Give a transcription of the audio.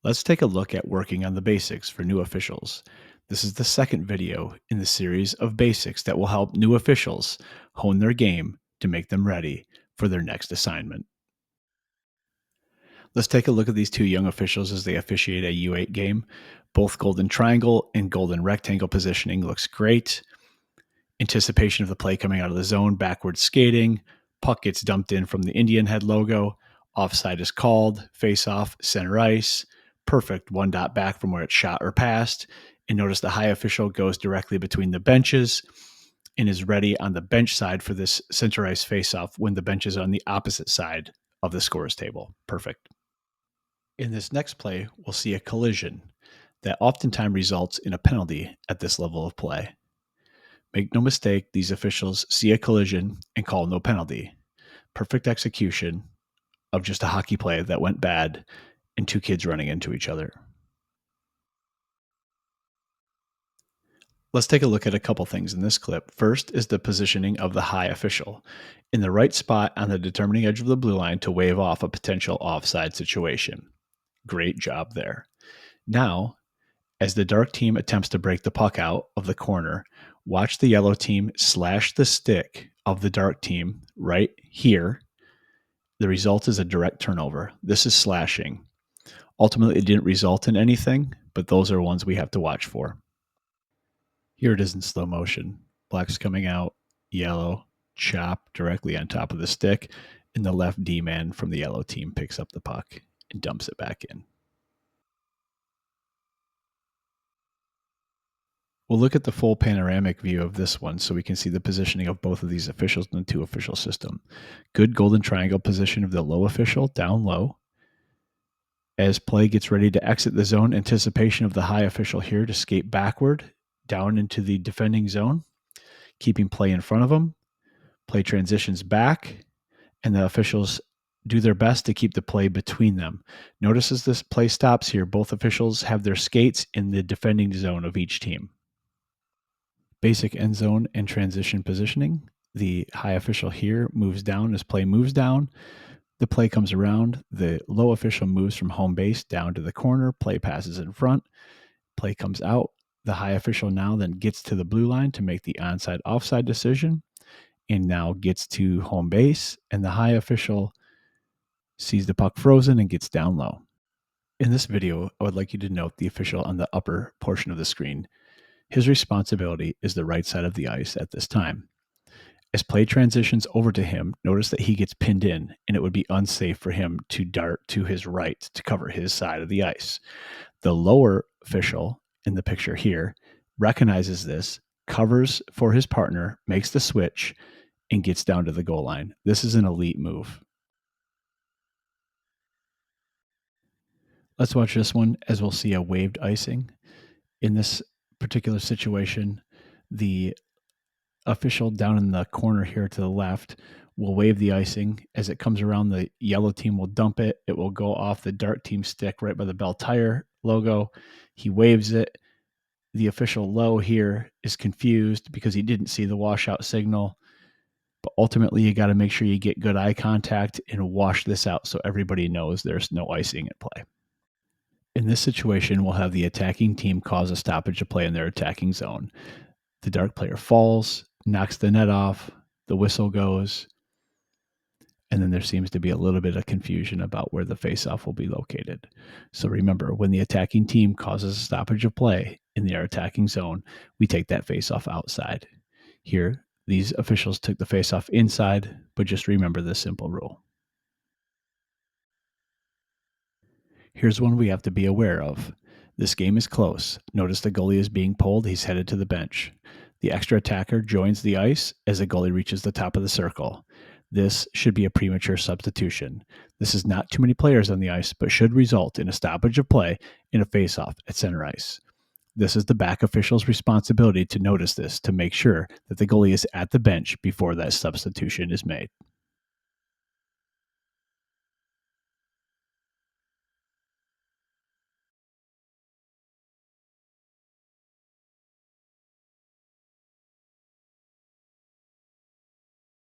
Let's take a look at working on the basics for new officials. This is the second video in the series of basics that will help new officials hone their game to make them ready for their next assignment. Let's take a look at these two young officials as they officiate a U8 game. Both golden triangle and golden rectangle positioning looks great. Anticipation of the play coming out of the zone, backward skating, puck gets dumped in from the Indian head logo, offside is called, face off, center ice, perfect one dot back from where it's shot or passed. And notice the high official goes directly between the benches and is ready on the bench side for this center ice face off when the bench is on the opposite side of the scorer's table. Perfect. In this next play, we'll see a collision that oftentimes results in a penalty at this level of play. Make no mistake, these officials see a collision and call no penalty. Perfect execution of just a hockey play that went bad and two kids running into each other. Let's take a look at a couple things in this clip. First is the positioning of the high official in the right spot on the determining edge of the blue line to wave off a potential offside situation. Great job there. Now, as the dark team attempts to break the puck out of the corner, watch the yellow team slash the stick of the dark team right here. The result is a direct turnover. This is slashing. Ultimately, it didn't result in anything, but those are ones we have to watch for. Here it is in slow motion. Black's coming out, yellow, chop directly on top of the stick, and the left D-man from the yellow team picks up the puck and dumps it back in. We'll look at the full panoramic view of this one so we can see the positioning of both of these officials in the two official system. Good golden triangle position of the low official, down low. As play gets ready to exit the zone, anticipation of the high official here to skate backward down into the defending zone, keeping play in front of them. Play transitions back, and the officials do their best to keep the play between them. Notice as this play stops here, both officials have their skates in the defending zone of each team. Basic end zone and transition positioning. The high official here moves down as play moves down. The play comes around. The low official moves from home base down to the corner. Play passes in front. Play comes out. The high official now then gets to the blue line to make the onside offside decision and now gets to home base. And the high official sees the puck frozen and gets down low. In this video, I would like you to note the official on the upper portion of the screen. His responsibility is the right side of the ice at this time. As play transitions over to him, notice that he gets pinned in, and it would be unsafe for him to dart to his right to cover his side of the ice. The lower official in the picture here recognizes this, covers for his partner, makes the switch, and gets down to the goal line. This is an elite move. Let's watch this one as we'll see a waved icing. In this particular situation, the official down in the corner here to the left will wave the icing. As it comes around, the yellow team will dump it. It will go off the dark team stick right by the Bell Tire logo. He waves it. The official low here is confused because he didn't see the washout signal. But ultimately, you got to make sure you get good eye contact and wash this out so everybody knows there's no icing at play. In this situation, we'll have the attacking team cause a stoppage of play in their attacking zone. The dark player falls, knocks the net off, the whistle goes, and then there seems to be a little bit of confusion about where the faceoff will be located. So remember, when the attacking team causes a stoppage of play in their attacking zone, we take that faceoff outside. Here, these officials took the faceoff inside, but just remember this simple rule. Here's one we have to be aware of. This game is close. Notice the goalie is being pulled. He's headed to the bench. The extra attacker joins the ice as the goalie reaches the top of the circle. This should be a premature substitution. This is not too many players on the ice, but should result in a stoppage of play in a faceoff at center ice. This is the back official's responsibility to notice this to make sure that the goalie is at the bench before that substitution is made.